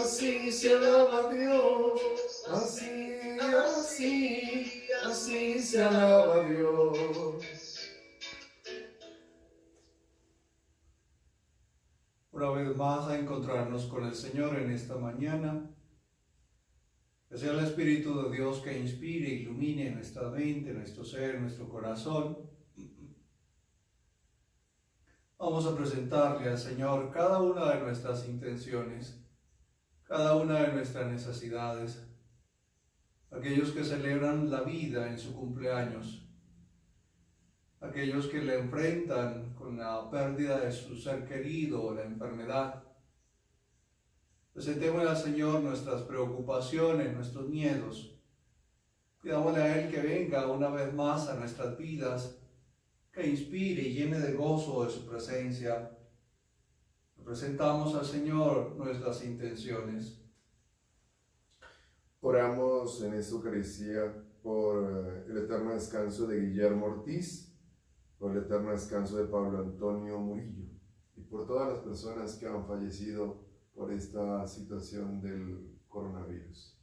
Así se alaba a Dios, así se alaba a Dios. Una vez más a encontrarnos con el Señor en esta mañana. Que sea el Espíritu de Dios que inspire, ilumine nuestra mente, nuestro ser, nuestro corazón. Vamos a presentarle al Señor cada una de nuestras intenciones, cada una de nuestras necesidades. Aquellos que celebran la vida en su cumpleaños, aquellos que le enfrentan con la pérdida de su ser querido o la enfermedad. Presentémosle al Señor nuestras preocupaciones, nuestros miedos. Pidámosle a Él que venga una vez más a nuestras vidas, que inspire y llene de gozo de su presencia. Presentamos al Señor nuestras intenciones. Oramos en esta Eucaristía por el eterno descanso de Guillermo Ortiz, por el eterno descanso de Pablo Antonio Murillo y por todas las personas que han fallecido por esta situación del coronavirus.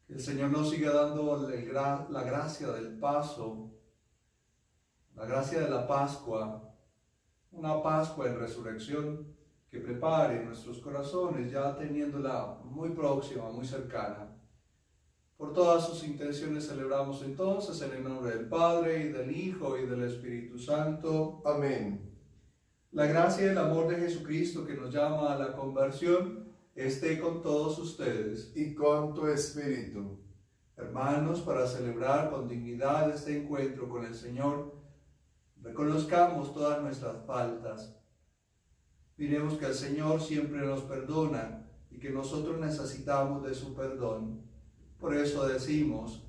Que el Señor nos siga dando la gracia del paso, la gracia de la Pascua, una Pascua en resurrección que prepare nuestros corazones, ya teniéndola muy próxima, muy cercana. Por todas sus intenciones celebramos entonces en el nombre del Padre, y del Hijo, y del Espíritu Santo. Amén. La gracia y el amor de Jesucristo, que nos llama a la conversión, esté con todos ustedes. Y con tu espíritu. Hermanos, para celebrar con dignidad este encuentro con el Señor, reconozcamos todas nuestras faltas. Miremos que el Señor siempre nos perdona y que nosotros necesitamos de su perdón. Por eso decimos: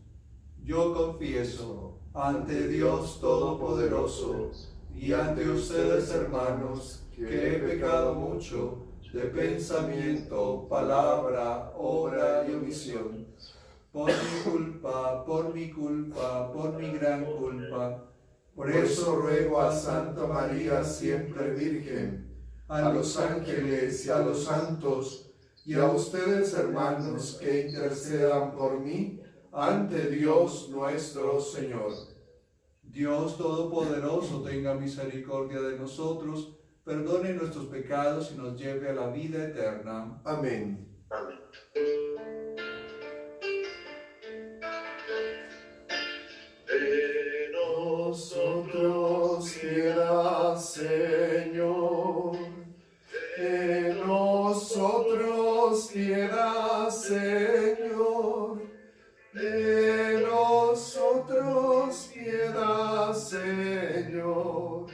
yo confieso ante Dios Todopoderoso y ante ustedes, hermanos, que he pecado mucho de pensamiento, palabra, obra y omisión. Por mi culpa, por mi gran culpa. Por eso ruego a Santa María, siempre Virgen, a los ángeles y a los santos, y a ustedes, hermanos, que intercedan por mí ante Dios nuestro Señor. Dios Todopoderoso tenga misericordia de nosotros, perdone nuestros pecados y nos lleve a la vida eterna. Amén. Amén. De nosotros piedad, Señor. De nosotros piedad, Señor. De nosotros piedad, Señor.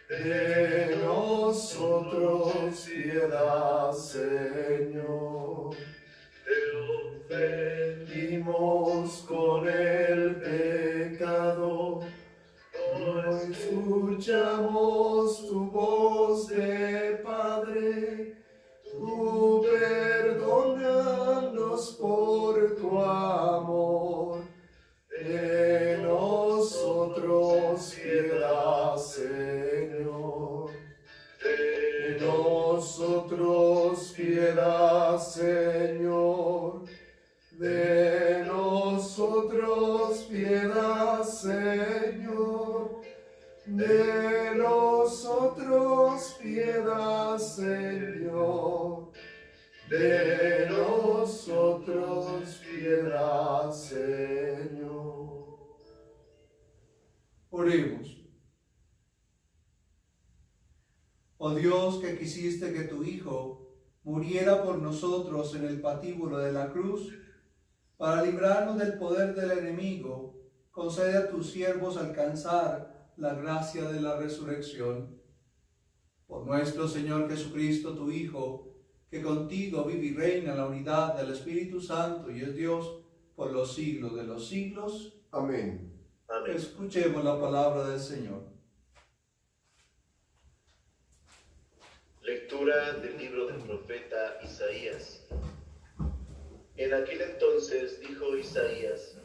De nosotros piedad, Señor. Te ofendimos con el pecado, hoy escuchamos tu voz de Padre, tú perdónanos por tu amor. De nosotros Señor. De nosotros piedad, Señor. De nosotros piedad, Señor. De nosotros piedad, Señor. Oremos. Oh Dios, que quisiste que tu Hijo muriera por nosotros en el patíbulo de la cruz, para librarnos del poder del enemigo, concede a tus siervos alcanzar la gracia de la resurrección. Por nuestro Señor Jesucristo, tu Hijo, que contigo vive y reina en la unidad del Espíritu Santo y es Dios por los siglos de los siglos. Amén. Amén. Escuchemos la palabra del Señor. Lectura del libro del profeta Isaías. En aquel entonces dijo Isaías: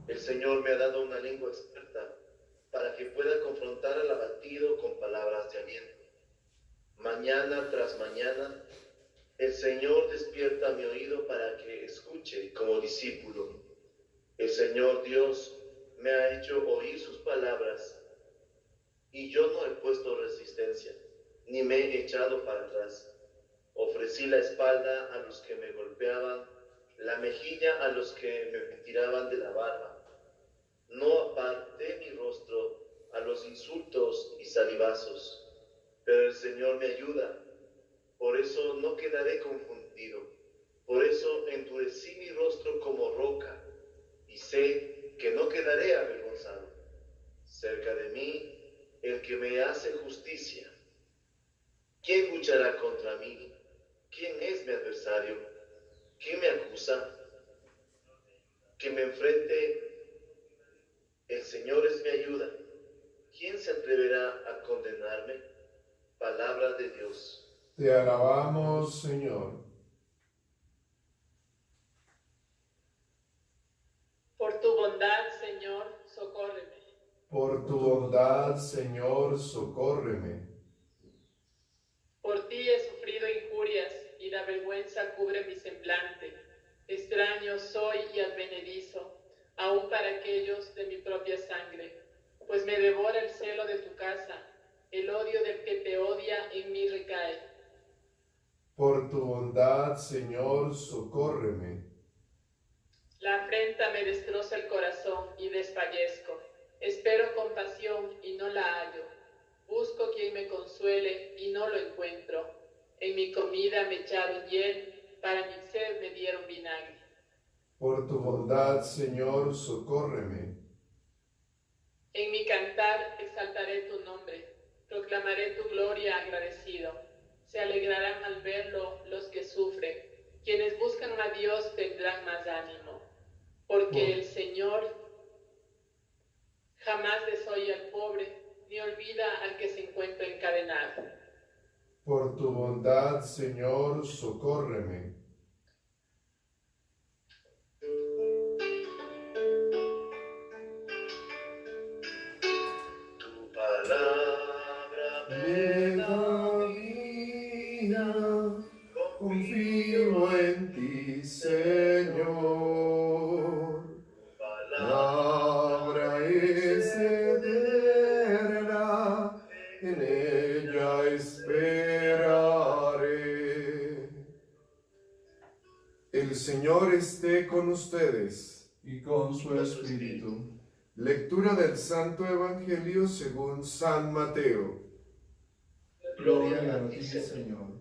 el Señor me ha dado una lengua experta para que pueda confrontar al abatido con palabras de aliento. Mañana tras mañana, el Señor despierta mi oído para que escuche como discípulo. El Señor Dios me ha hecho oír sus palabras, y yo no he puesto resistencia, ni me he echado para atrás. Ofrecí la espalda a los que me golpeaban, la mejilla a los que me tiraban de la barba. No aparté mi rostro a los insultos y salivazos, pero el Señor me ayuda. Por eso no quedaré confundido. Por eso endurecí mi rostro como roca, y sé que no quedaré avergonzado. Cerca de mí, el que me hace justicia. ¿Quién luchará contra mí? ¿Quién es mi adversario? ¿Quién me acusa? Que me enfrente. El Señor es mi ayuda. ¿Quién se atreverá a condenarme? Palabra de Dios. Te alabamos, Señor. Por tu bondad, Señor, socórreme. Por tu bondad, Señor, socórreme. Por ti he sufrido injurias y la vergüenza cubre mi semblante. Extraño soy y advenedizo, aun para aquellos de mi propia sangre. Pues me devora el celo de tu casa, el odio del que te odia en mí recae. Por tu bondad, Señor, socórreme. La afrenta me destroza el corazón y desfallezco. Espero compasión y no la hallo. Busco quien me consuele y no lo encuentro. En mi comida me echaron hiel, para mi sed me dieron vinagre. Por tu bondad, Señor, socórreme. En mi cantar exaltaré tu nombre, proclamaré tu gloria agradecido. Se alegrarán al verlo los que sufren. Quienes buscan a Dios tendrán más ánimo, porque el Señor jamás desoye al pobre, ni olvida al que se encuentra encadenado. Por tu bondad, Señor, socórreme. Tu palabra me da vida, Confío en ti, Señor. Palabra es eterna, en ella esperaré. El Señor esté con ustedes. Y con su Espíritu. Lectura del Santo Evangelio según San Mateo. Gloria a ti, Señor.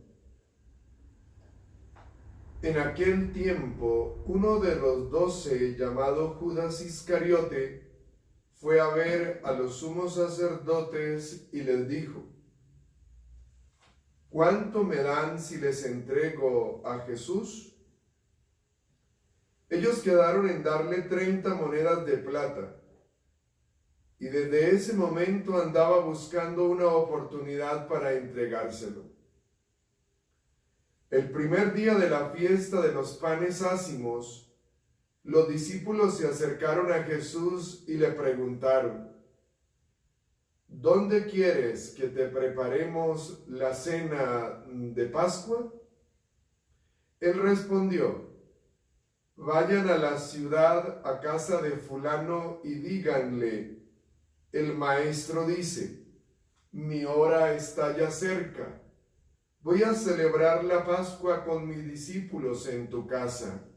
En aquel tiempo, uno de los 12, llamado Judas Iscariote, fue a ver a los sumos sacerdotes y les dijo: ¿cuánto me dan si les entrego a Jesús? Ellos quedaron en darle 30 monedas de plata, y desde ese momento andaba buscando una oportunidad para entregárselo. El primer día de la fiesta de los panes ácimos, los discípulos se acercaron a Jesús y le preguntaron: ¿dónde quieres que te preparemos la cena de Pascua? Él respondió: vayan a la ciudad, a casa de fulano, y díganle: el maestro dice, mi hora está ya cerca. Voy a celebrar la Pascua con mis discípulos en tu casa.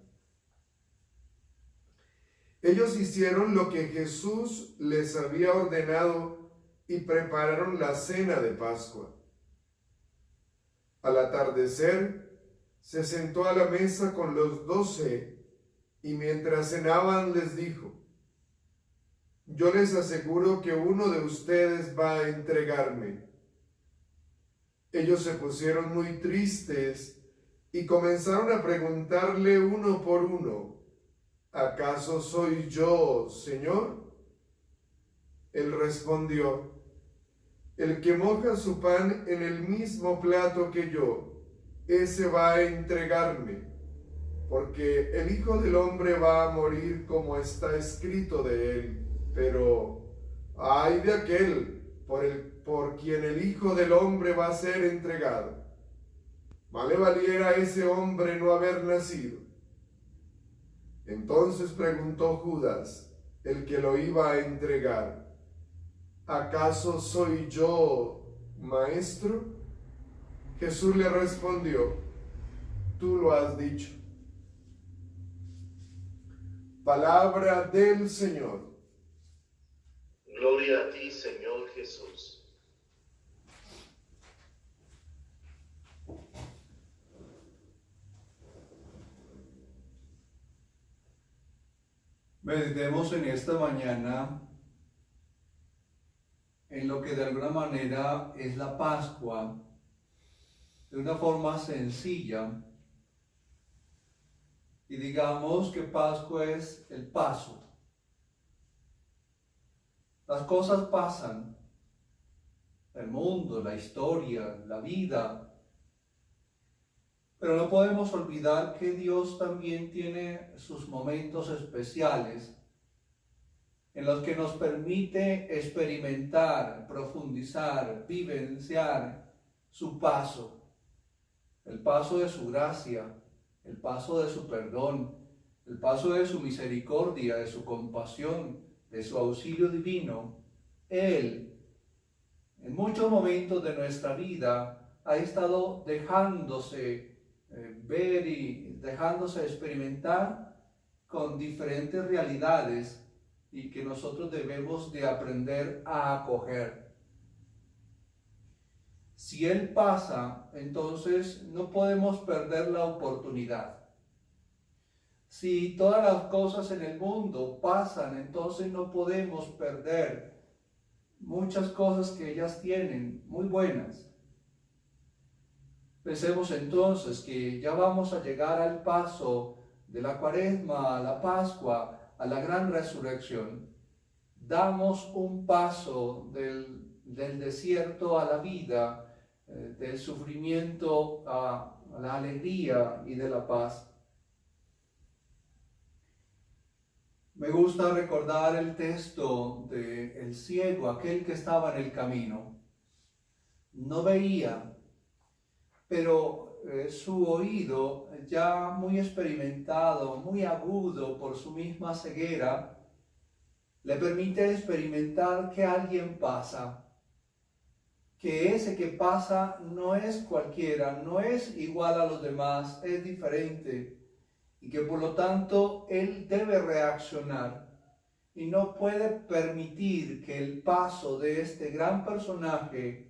Ellos hicieron lo que Jesús les había ordenado y prepararon la cena de Pascua. Al atardecer, se sentó a la mesa con los 12 y mientras cenaban les dijo: yo les aseguro que uno de ustedes va a entregarme. Ellos se pusieron muy tristes y comenzaron a preguntarle uno por uno: ¿acaso soy yo, Señor? Él respondió: el que moja su pan en el mismo plato que yo, ese va a entregarme, porque el Hijo del Hombre va a morir como está escrito de él. Pero ay de aquel por quien el Hijo del Hombre va a ser entregado. Más le valiera a ese hombre no haber nacido. Entonces preguntó Judas, el que lo iba a entregar: ¿acaso soy yo, maestro? Jesús le respondió: tú lo has dicho. Palabra del Señor. Gloria a ti, Señor Jesús. Meditemos en esta mañana en lo que de alguna manera es la Pascua, de una forma sencilla, y digamos que Pascua es el paso. Las cosas pasan, el mundo, la historia, la vida, pero no podemos olvidar que Dios también tiene sus momentos especiales en los que nos permite experimentar, profundizar, vivenciar su paso, el paso de su gracia, el paso de su perdón, el paso de su misericordia, de su compasión, de su auxilio divino. Él, en muchos momentos de nuestra vida, ha estado dejándose ver y dejándose experimentar con diferentes realidades y que nosotros debemos de aprender a acoger. Si Él pasa, entonces no podemos perder la oportunidad. Si todas las cosas en el mundo pasan, entonces no podemos perder muchas cosas que ellas tienen, muy buenas. Pensemos entonces que ya vamos a llegar al paso de la Cuaresma, a la Pascua, a la gran resurrección. Damos un paso del desierto a la vida, del sufrimiento a la alegría y de la paz. Me gusta recordar el texto del ciego, aquel que estaba en el camino. No veía, pero su oído, ya muy experimentado, muy agudo por su misma ceguera, le permite experimentar que alguien pasa, que ese que pasa no es cualquiera, no es igual a los demás, es diferente, y que por lo tanto él debe reaccionar y no puede permitir que el paso de este gran personaje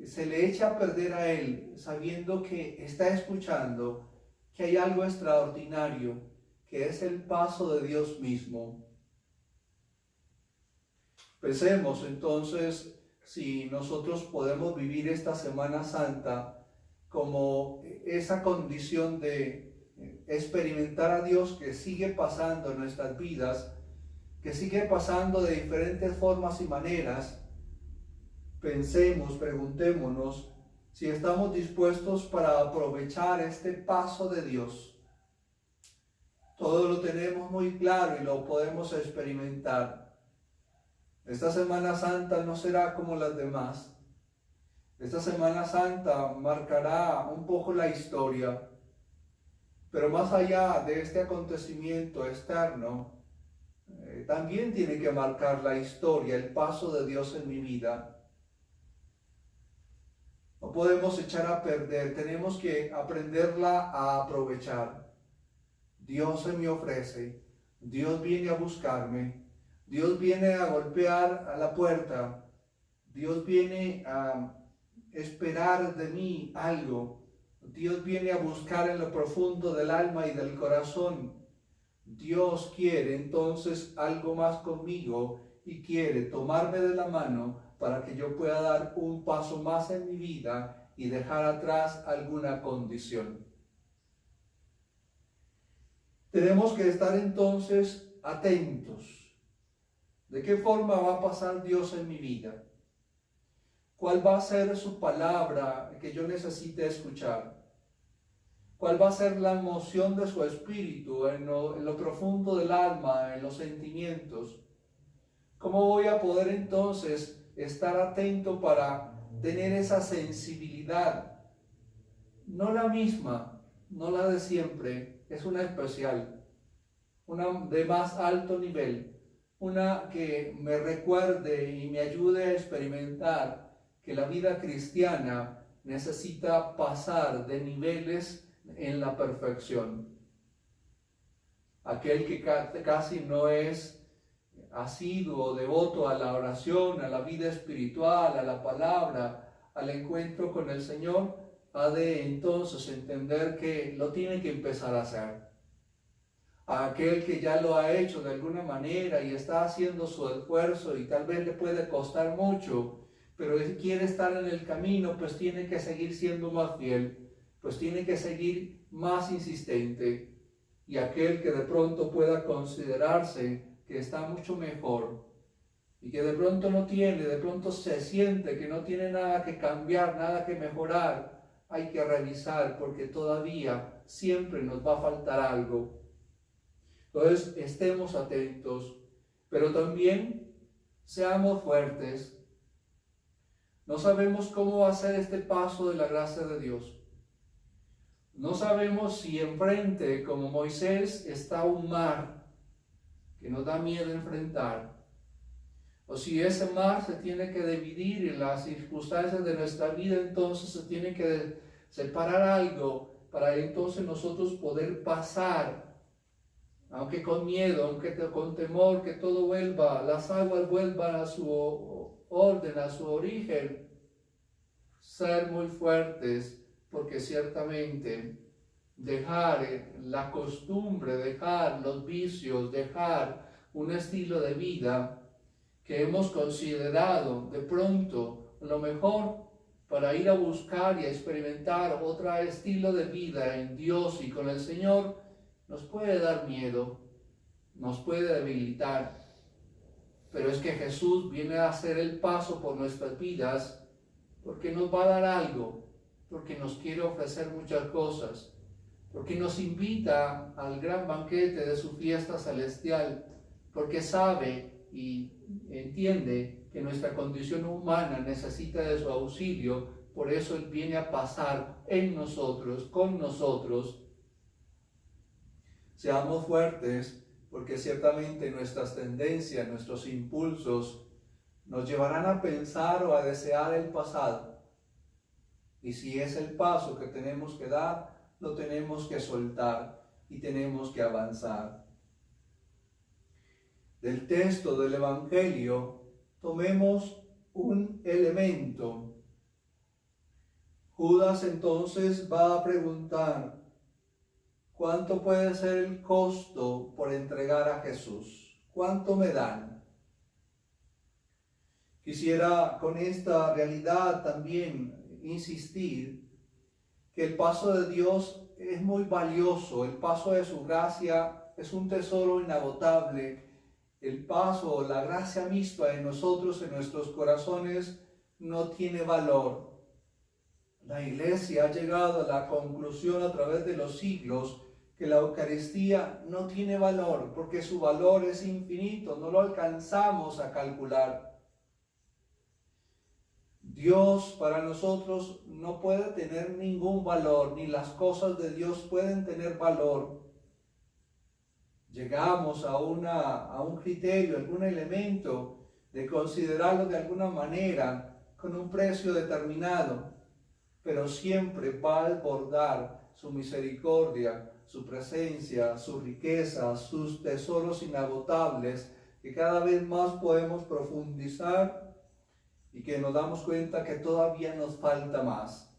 se le eche a perder a él, sabiendo que está escuchando que hay algo extraordinario, que es el paso de Dios mismo. Pensemos entonces si nosotros podemos vivir esta Semana Santa como esa condición de experimentar a Dios que sigue pasando en nuestras vidas, que sigue pasando de diferentes formas y maneras. Pensemos, preguntémonos si estamos dispuestos para aprovechar este paso de Dios. Todo lo tenemos muy claro y lo podemos experimentar. Esta Semana Santa no será como las demás. Esta Semana Santa marcará un poco la historia. Pero más allá de este acontecimiento externo, también tiene que marcar la historia, el paso de Dios en mi vida. No podemos echar a perder, tenemos que aprenderla a aprovechar. Dios se me ofrece, Dios viene a buscarme, Dios viene a golpear a la puerta, Dios viene a esperar de mí algo, Dios viene a buscar en lo profundo del alma y del corazón. Dios quiere entonces algo más conmigo y quiere tomarme de la mano para que yo pueda dar un paso más en mi vida y dejar atrás alguna condición. Tenemos que estar entonces atentos. ¿De qué forma va a pasar Dios en mi vida? ¿Cuál va a ser su palabra que yo necesite escuchar? ¿Cuál va a ser la emoción de su espíritu en lo profundo del alma, en los sentimientos? ¿Cómo voy a poder entonces estar atento para tener esa sensibilidad? No la misma, no la de siempre, es una especial, una de más alto nivel, una que me recuerde y me ayude a experimentar que la vida cristiana necesita pasar de niveles en la perfección. Aquel que casi no es asiduo o devoto a la oración, a la vida espiritual, a la palabra, al encuentro con el Señor, ha de entonces entender que lo tiene que empezar a hacer. A aquel que ya lo ha hecho de alguna manera y está haciendo su esfuerzo y tal vez le puede costar mucho, pero quiere estar en el camino, pues tiene que seguir siendo más fiel, pues tiene que seguir más insistente. Y aquel que de pronto pueda considerarse que está mucho mejor y que de pronto no tiene, de pronto se siente que no tiene nada que cambiar, nada que mejorar, hay que revisar porque todavía siempre nos va a faltar algo. Entonces estemos atentos, pero también seamos fuertes. No sabemos cómo va a ser este paso de la gracia de Dios. No sabemos si enfrente, como Moisés, está un mar que nos da miedo enfrentar, o si ese mar se tiene que dividir en las circunstancias de nuestra vida, entonces se tiene que separar algo para entonces nosotros poder pasar, aunque con miedo, aunque con temor, que todo vuelva, las aguas vuelvan a su orden, a su origen. Ser muy fuertes, porque ciertamente dejar la costumbre, dejar los vicios, dejar un estilo de vida que hemos considerado de pronto lo mejor para ir a buscar y a experimentar otro estilo de vida en Dios y con el Señor, nos puede dar miedo, nos puede debilitar. Pero es que Jesús viene a hacer el paso por nuestras vidas porque nos va a dar algo, porque nos quiere ofrecer muchas cosas, porque nos invita al gran banquete de su fiesta celestial, porque sabe y entiende que nuestra condición humana necesita de su auxilio, por eso Él viene a pasar en nosotros, con nosotros. Seamos fuertes, porque ciertamente nuestras tendencias, nuestros impulsos, nos llevarán a pensar o a desear el pasado. Y si es el paso que tenemos que dar, lo tenemos que soltar y tenemos que avanzar. Del texto del Evangelio, tomemos un elemento. Judas entonces va a preguntar, ¿cuánto puede ser el costo por entregar a Jesús? ¿Cuánto me dan? Quisiera con esta realidad también insistir que el paso de Dios es muy valioso, el paso de su gracia es un tesoro inagotable, el paso, la gracia misma en nosotros, en nuestros corazones, no tiene valor. La Iglesia ha llegado a la conclusión a través de los siglos que la Eucaristía no tiene valor, porque su valor es infinito, no lo alcanzamos a calcular. Dios para nosotros no puede tener ningún valor, ni las cosas de Dios pueden tener valor. Llegamos a un criterio, algún elemento de considerarlo de alguna manera con un precio determinado, pero siempre va a desbordar su misericordia, su presencia, su riqueza, sus tesoros inagotables, que cada vez más podemos profundizar y que nos damos cuenta que todavía nos falta más.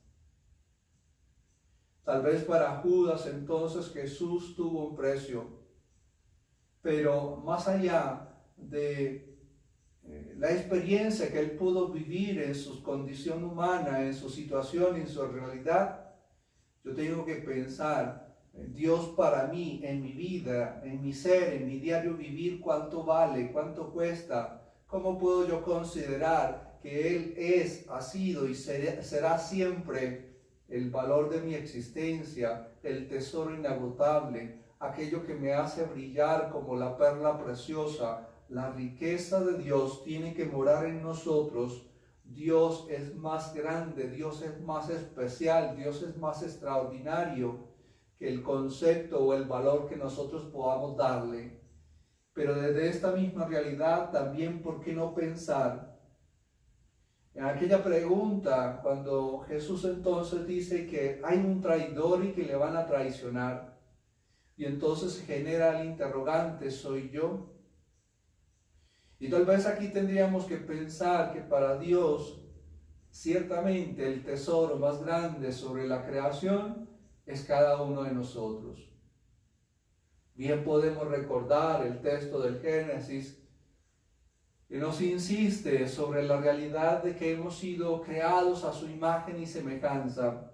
Tal vez para Judas entonces Jesús tuvo un precio, pero más allá de la experiencia que él pudo vivir en su condición humana, en su situación, en su realidad, yo tengo que pensar, Dios para mí, en mi vida, en mi ser, en mi diario vivir, cuánto vale, cuánto cuesta, cómo puedo yo considerar que Él es, ha sido y será siempre el valor de mi existencia, el tesoro inagotable, aquello que me hace brillar como la perla preciosa. La riqueza de Dios tiene que morar en nosotros. Dios es más grande, Dios es más especial, Dios es más extraordinario que el concepto o el valor que nosotros podamos darle. Pero desde esta misma realidad también, ¿por qué no pensar en aquella pregunta cuando Jesús entonces dice que hay un traidor y que le van a traicionar? Y entonces genera el interrogante, ¿soy yo? Y tal vez aquí tendríamos que pensar que para Dios, ciertamente el tesoro más grande sobre la creación es cada uno de nosotros. Bien podemos recordar el texto del Génesis que nos insiste sobre la realidad de que hemos sido creados a su imagen y semejanza.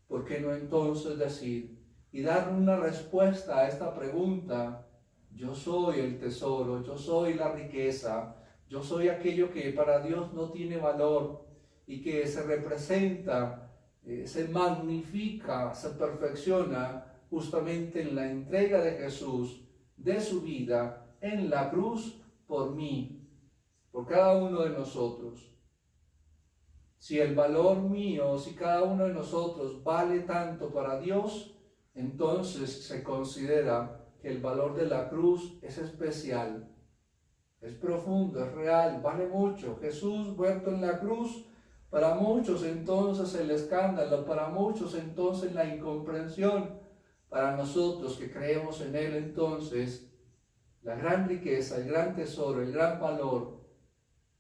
¿Por qué no entonces decir y dar una respuesta a esta pregunta? Yo soy el tesoro, yo soy la riqueza, yo soy aquello que para Dios no tiene valor y que se representa, se magnifica, se perfecciona justamente en la entrega de Jesús, de su vida, en la cruz por mí, por cada uno de nosotros. Si el valor mío, si cada uno de nosotros vale tanto para Dios, entonces se considera que el valor de la cruz es especial, es profundo, es real, vale mucho. Jesús muerto en la cruz, para muchos entonces el escándalo, para muchos entonces la incomprensión, para nosotros que creemos en Él entonces, la gran riqueza, el gran tesoro, el gran valor.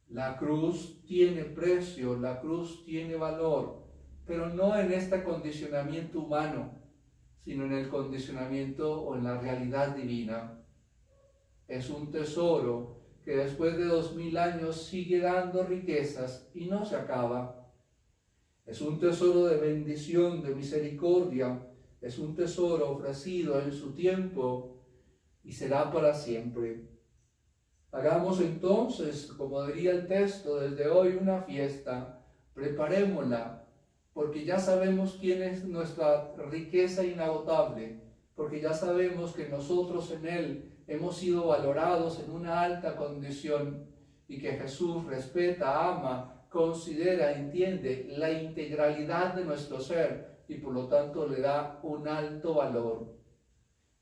La cruz tiene precio, la cruz tiene valor, pero no en este condicionamiento humano, sino en el condicionamiento o en la realidad divina. Es un tesoro que después de 2000 años sigue dando riquezas y no se acaba. Es un tesoro de bendición, de misericordia, es un tesoro ofrecido en su tiempo y será para siempre. Hagamos entonces, como diría el texto, desde hoy una fiesta, preparémosla, porque ya sabemos quién es nuestra riqueza inagotable, porque ya sabemos que nosotros en Él hemos sido valorados en una alta condición y que Jesús respeta, ama, considera, entiende la integralidad de nuestro ser y por lo tanto le da un alto valor.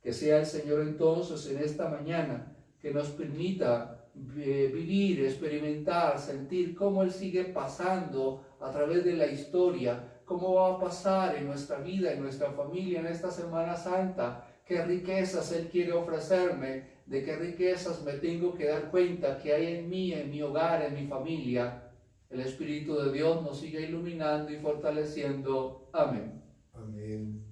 Que sea el Señor entonces en esta mañana que nos permita vivir, experimentar, sentir cómo Él sigue pasando a través de la historia, cómo va a pasar en nuestra vida, en nuestra familia, en esta Semana Santa, qué riquezas Él quiere ofrecerme, de qué riquezas me tengo que dar cuenta que hay en mí, en mi hogar, en mi familia. El Espíritu de Dios nos siga iluminando y fortaleciendo. Amén. Amén.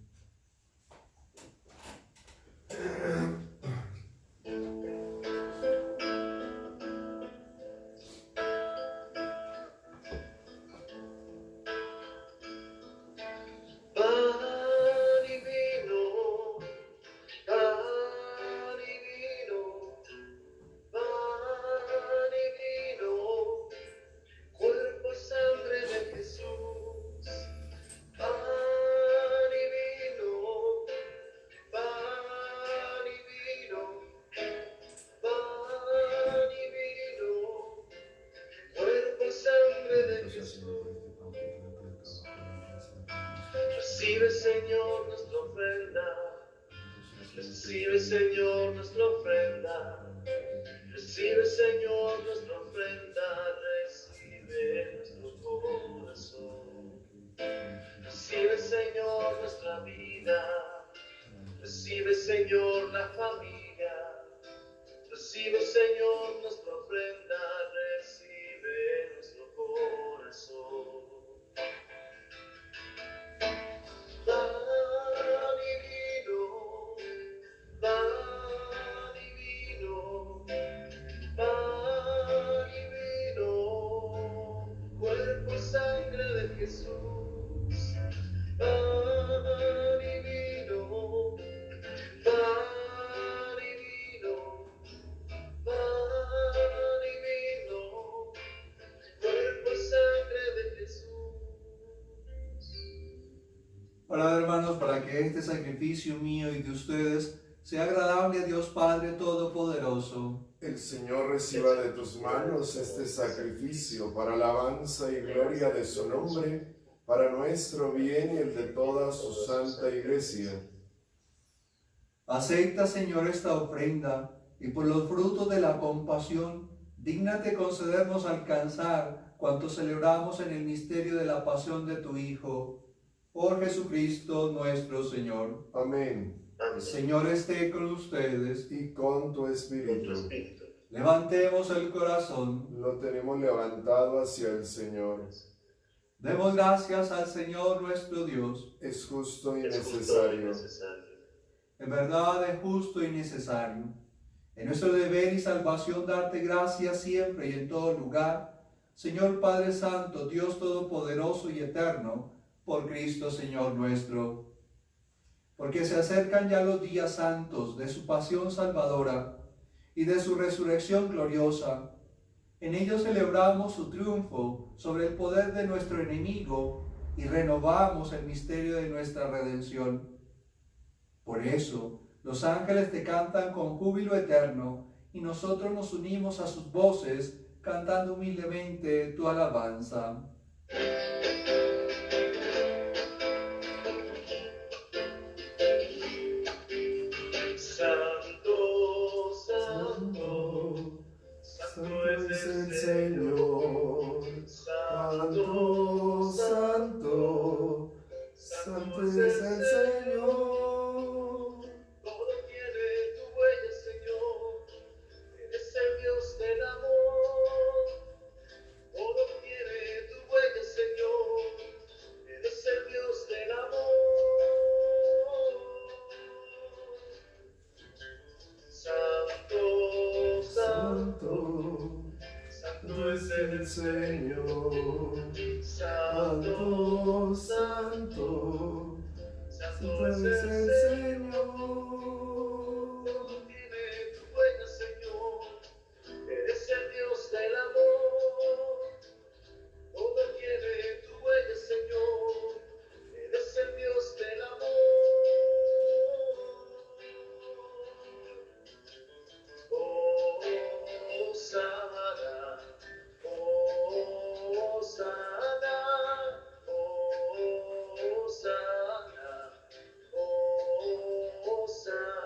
Recibe, Señor, nuestra ofrenda. Recibe, Señor, nuestra ofrenda. Recibe, Señor, nuestra ofrenda. Recibe nuestro corazón. Recibe, Señor, nuestra vida. Recibe, Señor, la familia. Recibe, Señor, nuestra ofrenda. Recibe nuestro corazón. Jesús, pan y vino, pan y vino, pan y vino, cuerpo y sangre de Jesús. Ahora, hermanos, para que este sacrificio mío y de ustedes sea agradable a Dios Padre Todopoderoso. El Señor reciba de tus manos este sacrificio para alabanza y gloria de su nombre, para nuestro bien y el de toda su santa Iglesia. Acepta, Señor, esta ofrenda, y por los frutos de la compasión, dígnate concedernos alcanzar cuanto celebramos en el misterio de la pasión de tu Hijo, por Jesucristo nuestro Señor. Amén. El Señor esté con ustedes. Y con tu Con tu espíritu. espíritu. Levantemos el corazón. Lo tenemos levantado hacia el Señor. Demos gracias al Señor nuestro Dios. Es justo y Es justo y necesario. necesario. En verdad es justo y necesario. En nuestro deber y salvación darte gracias siempre y en todo lugar, Señor Padre Santo, Dios Todopoderoso y Eterno, por Cristo Señor nuestro. Porque se acercan ya los días santos de su pasión salvadora y de su resurrección gloriosa. En ellos celebramos su triunfo sobre el poder de nuestro enemigo y renovamos el misterio de nuestra redención. Por eso, los ángeles te cantan con júbilo eterno y nosotros nos unimos a sus voces cantando humildemente tu alabanza. Santo, santo, santo es el Señor. Santo, santo, santo es el Señor. Todo tiene tu huella, Señor. Eres el Dios del amor. Todo tiene tu huella, Señor. Eres el Dios del amor. Santo, santo, santo es el Señor. Santo, santo, santo es el Señor. Todo tiene tu huella, Señor. Eres el Dios del amor. Todo tiene tu huella, Señor. Eres el Dios del amor. Oh, sana, oh, sana, oh, sana, oh, sana.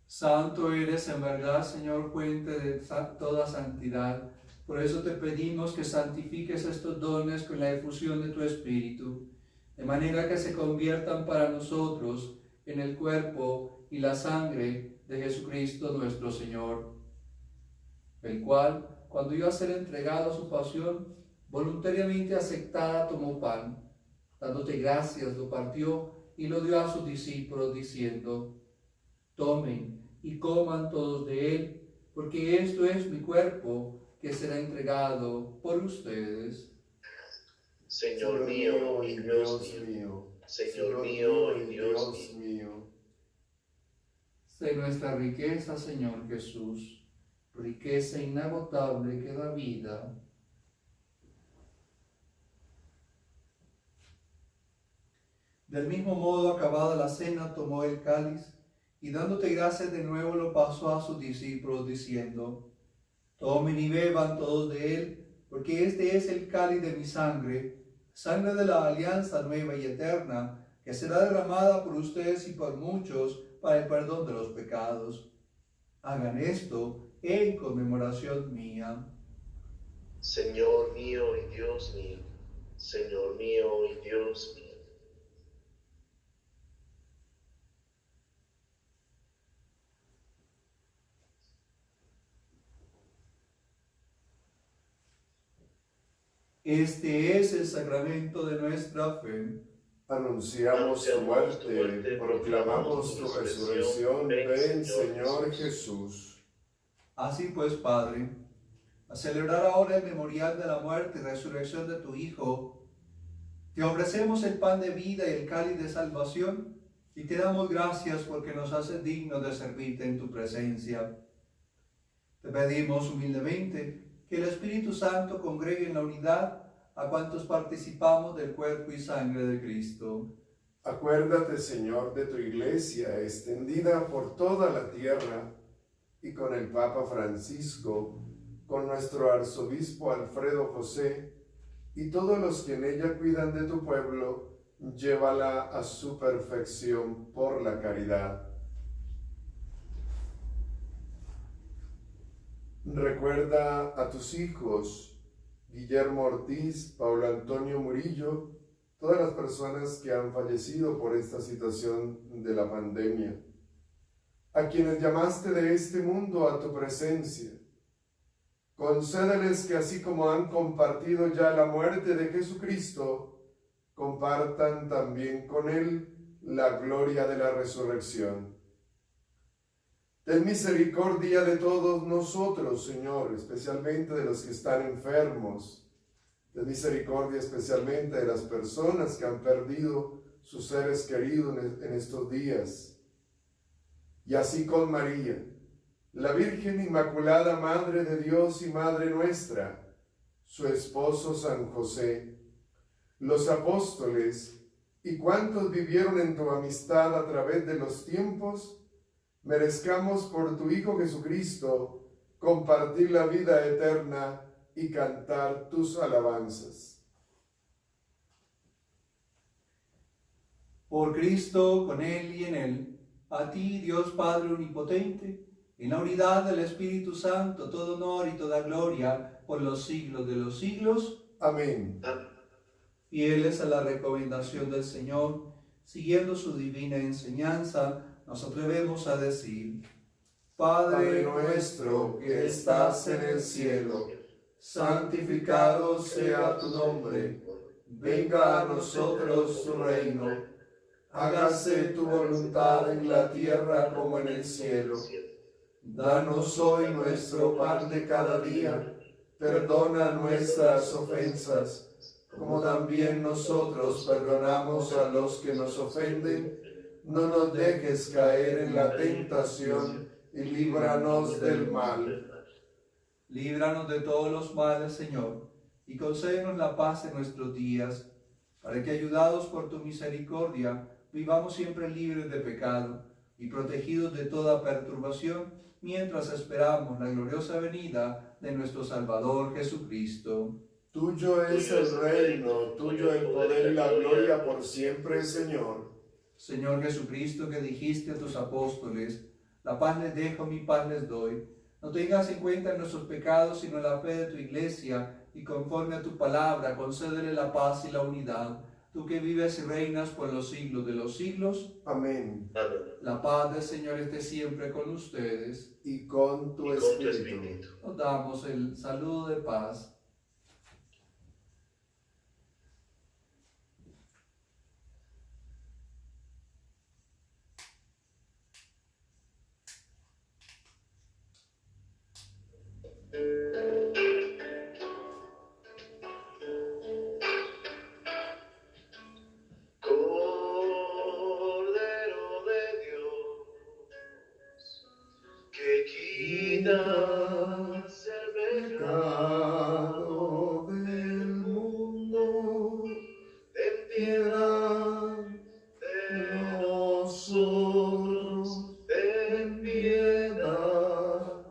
Santo eres en verdad, Señor, fuente de toda santidad. Por eso te pedimos que santifiques estos dones con la efusión de tu Espíritu, de manera que se conviertan para nosotros en el cuerpo y la sangre de Jesucristo nuestro Señor, el cual, cuando iba a ser entregado a su pasión, voluntariamente aceptada tomó pan, dándote gracias, lo partió y lo dio a sus discípulos, diciendo: tomen y coman todos de él, porque esto es mi cuerpo que será entregado por ustedes. Señor mío y Dios mío, Señor mío y Dios mío. Sé nuestra riqueza, Señor Jesús, riqueza inagotable que da vida. Del mismo modo, acabada la cena, tomó el cáliz y dándote gracias de nuevo lo pasó a sus discípulos, diciendo: tomen y beban todos de él, porque este es el cáliz de mi sangre, sangre de la alianza nueva y eterna, que será derramada por ustedes y por muchos para el perdón de los pecados. Hagan esto en conmemoración mía. Señor mío y Dios mío, Señor mío y Dios mío. Este es el sacramento de nuestra fe. Anunciamos tu muerte, proclamamos tu resurrección. Ven, Señor Jesús. Así pues, Padre, a celebrar ahora el memorial de la muerte y resurrección de tu Hijo, te ofrecemos el pan de vida y el cáliz de salvación, y te damos gracias porque nos haces dignos de servirte en tu presencia. Te pedimos humildemente que el Espíritu Santo congregue en la unidad a cuantos participamos del cuerpo y sangre de Cristo. Acuérdate, Señor, de tu iglesia extendida por toda la tierra, y con el Papa Francisco, con nuestro arzobispo Alfredo José, y todos los que en ella cuidan de tu pueblo, llévala a su perfección por la caridad. Recuerda a tus hijos, Guillermo Ortiz, Paulo Antonio Murillo, todas las personas que han fallecido por esta situación de la pandemia, a quienes llamaste de este mundo a tu presencia. Concédeles que así como han compartido ya la muerte de Jesucristo, compartan también con Él la gloria de la resurrección. Ten misericordia de todos nosotros, Señor, especialmente de los que están enfermos. Ten misericordia especialmente de las personas que han perdido sus seres queridos en estos días. Y así con María, la Virgen Inmaculada, Madre de Dios y Madre nuestra, su esposo San José, los apóstoles y cuantos vivieron en tu amistad a través de los tiempos, merezcamos por tu Hijo Jesucristo compartir la vida eterna y cantar tus alabanzas. Por Cristo, con Él y en Él, a ti, Dios Padre Omnipotente, en la unidad del Espíritu Santo, todo honor y toda gloria por los siglos de los siglos. Amén. Fieles a la recomendación del Señor, siguiendo su divina enseñanza, nos atrevemos a decir: Padre nuestro que estás en el cielo, santificado sea tu nombre. Venga a nosotros tu reino. Hágase tu voluntad en la tierra como en el cielo. Danos hoy nuestro pan de cada día. Perdona nuestras ofensas, como también nosotros perdonamos a los que nos ofenden. No nos dejes caer en la tentación y líbranos del mal. Líbranos de todos los males, Señor, y concédenos la paz en nuestros días, para que, ayudados por tu misericordia, vivamos siempre libres de pecado y protegidos de toda perturbación, mientras esperamos la gloriosa venida de nuestro Salvador Jesucristo. Tuyo es el reino, tuyo el poder y la gloria por siempre, Señor. Señor Jesucristo, que dijiste a tus apóstoles: la paz les dejo, mi paz les doy. No tengas en cuenta nuestros pecados, sino la fe de tu iglesia, y conforme a tu palabra, concédele la paz y la unidad. Tú que vives y reinas por los siglos de los siglos. Amén. Amén. La paz del Señor esté siempre con ustedes. Y con tu espíritu. Nos damos el saludo de paz. Cordero de Dios, que quitas el pecado Pecado del mundo, ten piedad de de nosotros, ten piedad.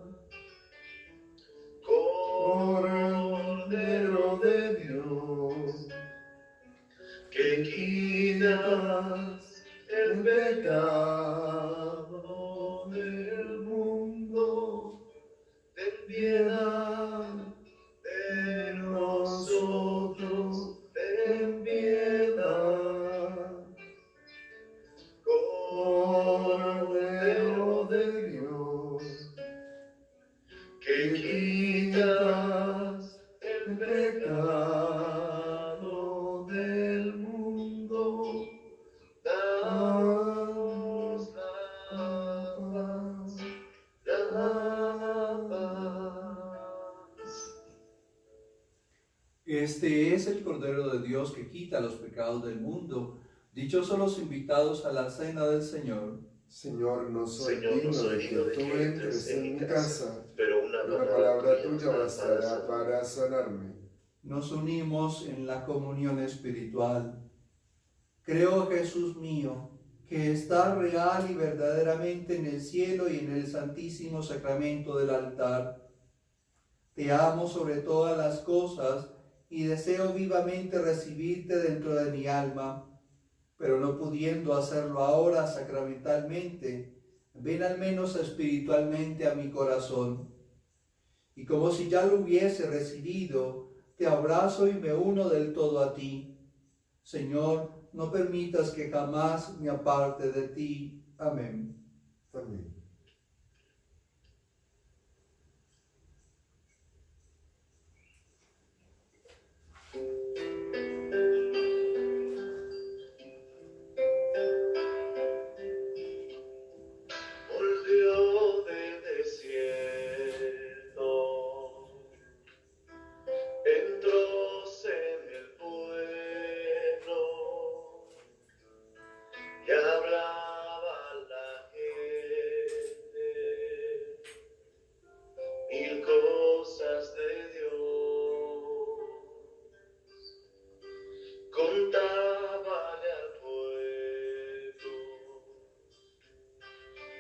Cordero el pecado del mundo, ten piedad de nosotros, ten piedad. Cordero de Dios, Que que quitas el pecado del mundo, danos la paz. Este es el Cordero de Dios que quita los pecados del mundo. Dichosos los invitados a la cena del Señor. Señor, no soy Señor, no digno soy de digno que de tú que entres en mi casa, pero una la palabra tuya bastará para sanarme. Nos unimos en la comunión espiritual. Creo, Jesús mío, que estás real y verdaderamente en el cielo y en el santísimo sacramento del altar. Te amo sobre todas las cosas y deseo vivamente recibirte dentro de mi alma, pero no pudiendo hacerlo ahora sacramentalmente, ven al menos espiritualmente a mi corazón. Y como si ya lo hubiese recibido, te abrazo y me uno del todo a ti. Señor, no permitas que jamás me aparte de ti. Amén. Amén. Volvió del desierto, entróse en el pueblo y hablaba a la gente mil cosas de Dios. Contábale al pueblo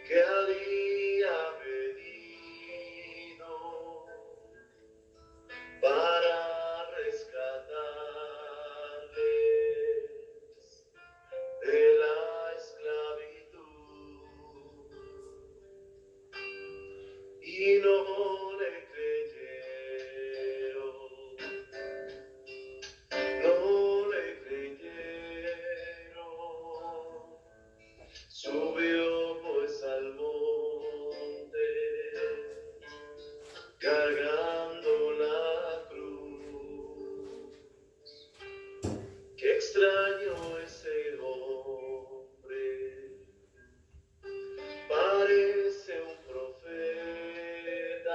que había venido para rescatarles de la esclavitud. Y no le creyeron, no le creyeron. Subió pues al monte, cargando la cruz. Qué extraño ese hombre, parece un profeta,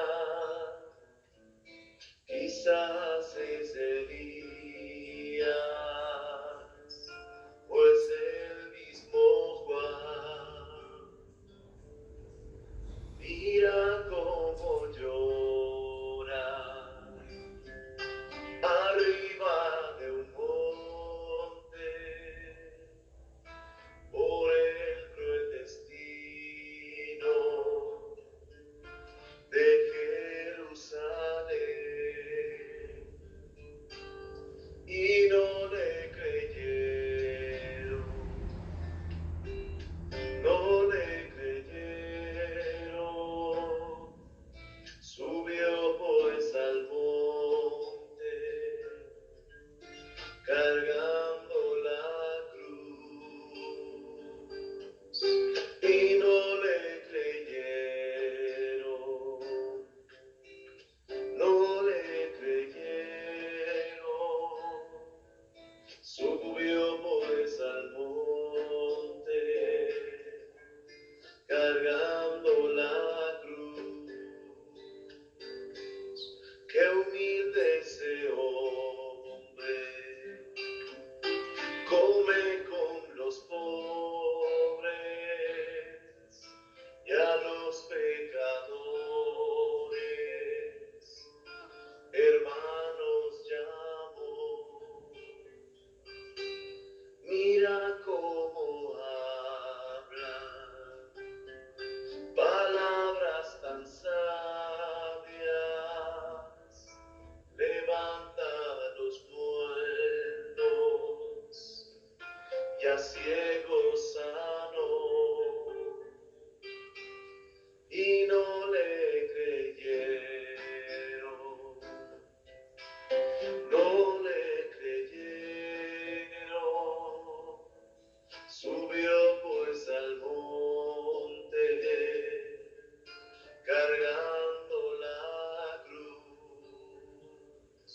cargando la cruz,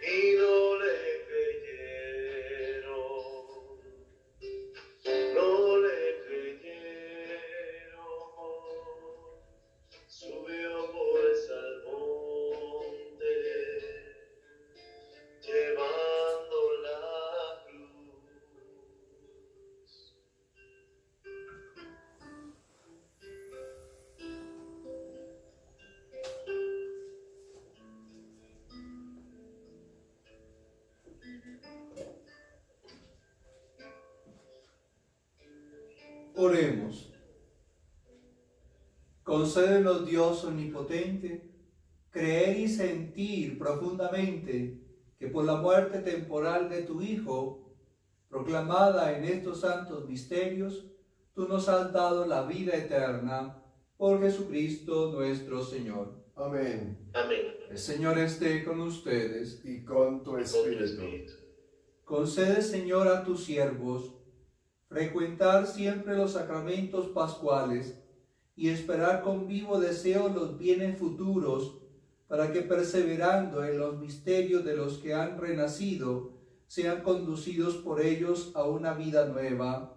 y no le creyeron, no le creyeron. Subió pues al monte, llevando la cruz. Oremos. Concédenos, Dios omnipotente, creer y sentir profundamente que por la muerte temporal de tu Hijo, proclamada en estos santos misterios, tú nos has dado la vida eterna por Jesucristo nuestro Señor. Amén. Amén. El Señor esté con ustedes. Y con tu Con tu espíritu. espíritu. Concede, Señor, a tus siervos frecuentar siempre los sacramentos pascuales y esperar con vivo deseo los bienes futuros, para que perseverando en los misterios de los que han renacido, sean conducidos por ellos a una vida nueva.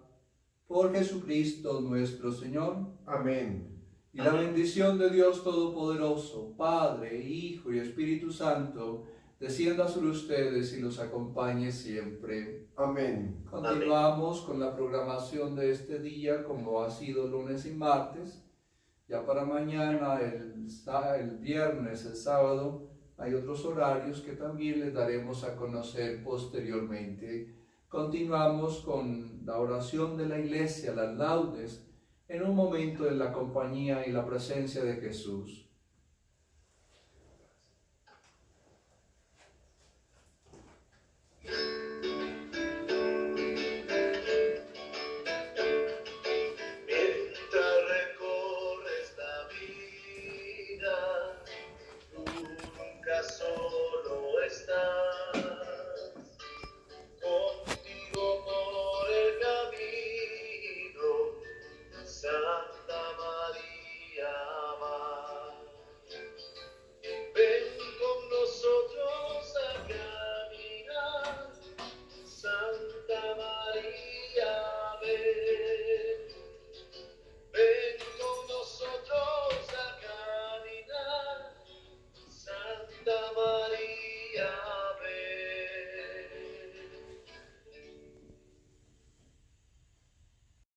Por Jesucristo nuestro Señor. Amén. Y la bendición de Dios Todopoderoso, Padre, Hijo y Espíritu Santo, descienda sobre ustedes y los acompañe siempre. Amén. Continuamos con la programación de este día, como ha sido lunes y martes. Ya para mañana, el viernes, el sábado, hay otros horarios que también les daremos a conocer posteriormente. Continuamos con la oración de la Iglesia, las laudes, en un momento de la compañía y la presencia de Jesús.